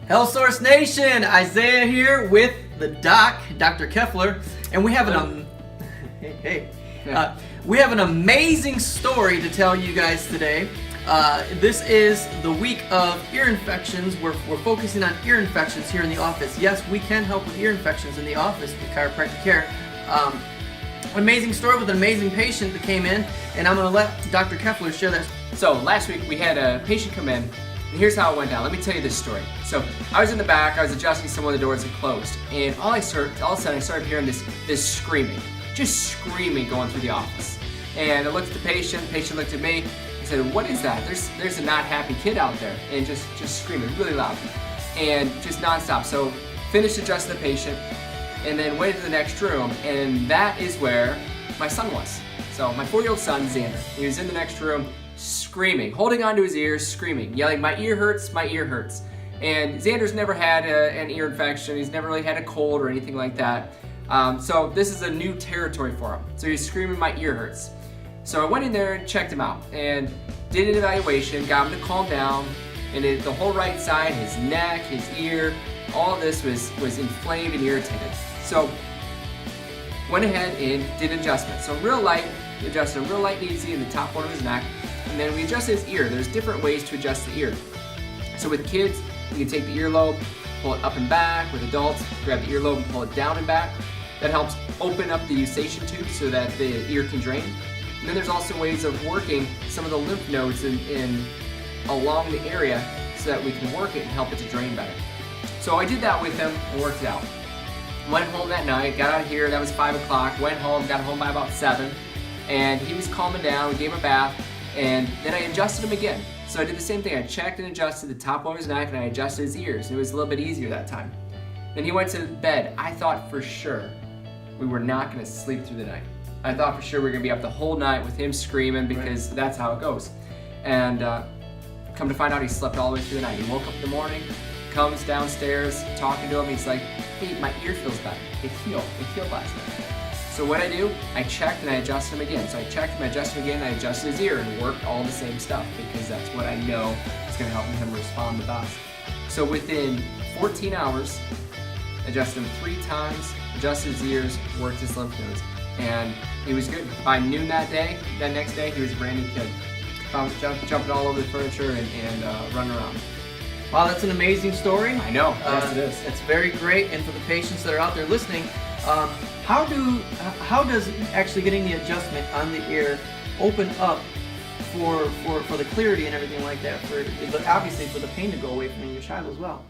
Health Source Nation, Isaiah here with the doc, Dr. Keffler, and we have we have an amazing story to tell you guys today. This is the week of ear infections. We're focusing on ear infections here in the office. Yes, we can help with ear infections in the office with chiropractic care. Amazing story with an amazing patient that came in, and I'm going to let Dr. Keffler share that. So last week we had a patient come in, and here's how it went down. Let me tell you this story. So I was in the back, I was adjusting some of the doors and closed, and all of a sudden I started hearing this screaming, just screaming going through the office. And I looked at the patient looked at me, and said, "What is that? There's a not happy kid out there," and just screaming really loud, and just nonstop. So finished adjusting the patient, and then went to the next room, and that is where my son was. So my 4-year-old son, Xander, he was in the next room, screaming, holding onto his ears, screaming, yelling, "My ear hurts, my ear hurts." And Xander's never had an ear infection. He's never really had a cold or anything like that. So this is a new territory for him. So he's screaming, "My ear hurts." So I went in there and checked him out and did an evaluation, got him to calm down, and the whole right side, his neck, his ear, all of this was inflamed and irritated. So went ahead and did an adjustment. So real light, adjusted him real light and easy in the top part of his neck. And then we adjusted his ear. There's different ways to adjust the ear. So with kids, you can take the earlobe, pull it up and back. With adults, grab the earlobe and pull it down and back. That helps open up the eustachian tube so that the ear can drain. And then there's also ways of working some of the lymph nodes in along the area so that we can work it and help it to drain better. So I did that with him and worked it out. Went home that night, got out of here, that was 5 o'clock, went home, got home by about 7, and he was calming down, we gave him a bath, and then I adjusted him again. So I did the same thing, I checked and adjusted the top of his neck, and I adjusted his ears, and it was a little bit easier that time. Then he went to bed. I thought for sure we were not gonna sleep through the night. I thought for sure we were gonna be up the whole night with him screaming because that's how it goes. And come to find out he slept all the way through the night. He woke up in the morning, comes downstairs, talking to him, he's like, "Hey, my ear feels better. It healed last night." So what I do, I checked and I adjusted him again. So I checked him, I adjusted him again, I adjusted his ear and worked all the same stuff because that's what I know is gonna help him respond the best. So within 14 hours, adjusted him 3 times, adjusted his ears, worked his lymph nodes, and he was good. By noon that next day, he was a brand new kid. Jumping all over the furniture and running around. Wow, that's an amazing story. I know, yes it is. It's very great, and for the patients that are out there listening, how does actually getting the adjustment on the ear open up for the clarity and everything like that, but obviously for the pain to go away from your child as well?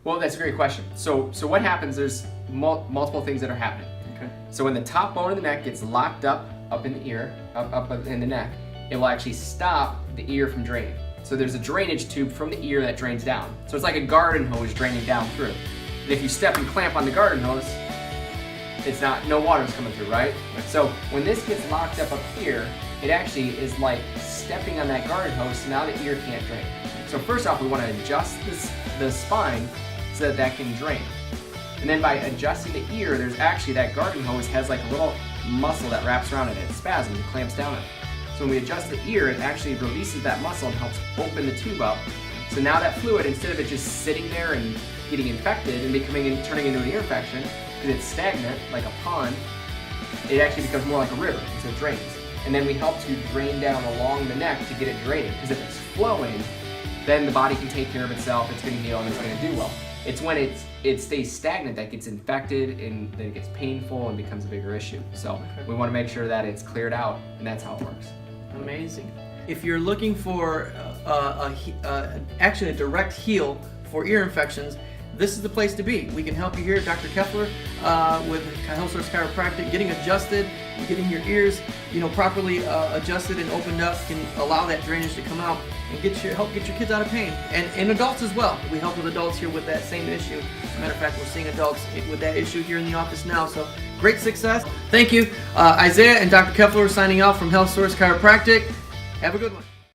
Well, that's a great question. So what happens, there's multiple things that are happening. Okay. So when the top bone of the neck gets locked up in the ear, up in the neck, it will actually stop the ear from draining. So there's a drainage tube from the ear that drains down. So it's like a garden hose draining down through. And if you step and clamp on the garden hose, no water's coming through, right? So when this gets locked up here, it actually is like stepping on that garden hose, so now the ear can't drain. So first off, we want to adjust the spine so that can drain. And then by adjusting the ear, there's actually that garden hose has like a little muscle that wraps around it and it spasms and clamps down on it. So when we adjust the ear, it actually releases that muscle and helps open the tube up. So now that fluid, instead of it just sitting there and getting infected and turning into an ear infection, because it's stagnant, like a pond, it actually becomes more like a river, so it drains. And then we help to drain down along the neck to get it draining, because if it's flowing, then the body can take care of itself, it's gonna heal, and it's gonna do well. It's when it stays stagnant that gets infected and then it gets painful and becomes a bigger issue. So we wanna make sure that it's cleared out, and that's how it works. Amazing. If you're looking for actually a direct heal for ear infections, this is the place to be. We can help you here, Dr. Keffler, with Health Source Chiropractic. Getting adjusted, getting your ears, properly adjusted and opened up can allow that drainage to come out and help get your kids out of pain. And adults as well. We help with adults here with that same issue. As a matter of fact, we're seeing adults with that issue here in the office now. So great success. Thank you. Isaiah and Dr. Keffler signing off from Health Source Chiropractic. Have a good one.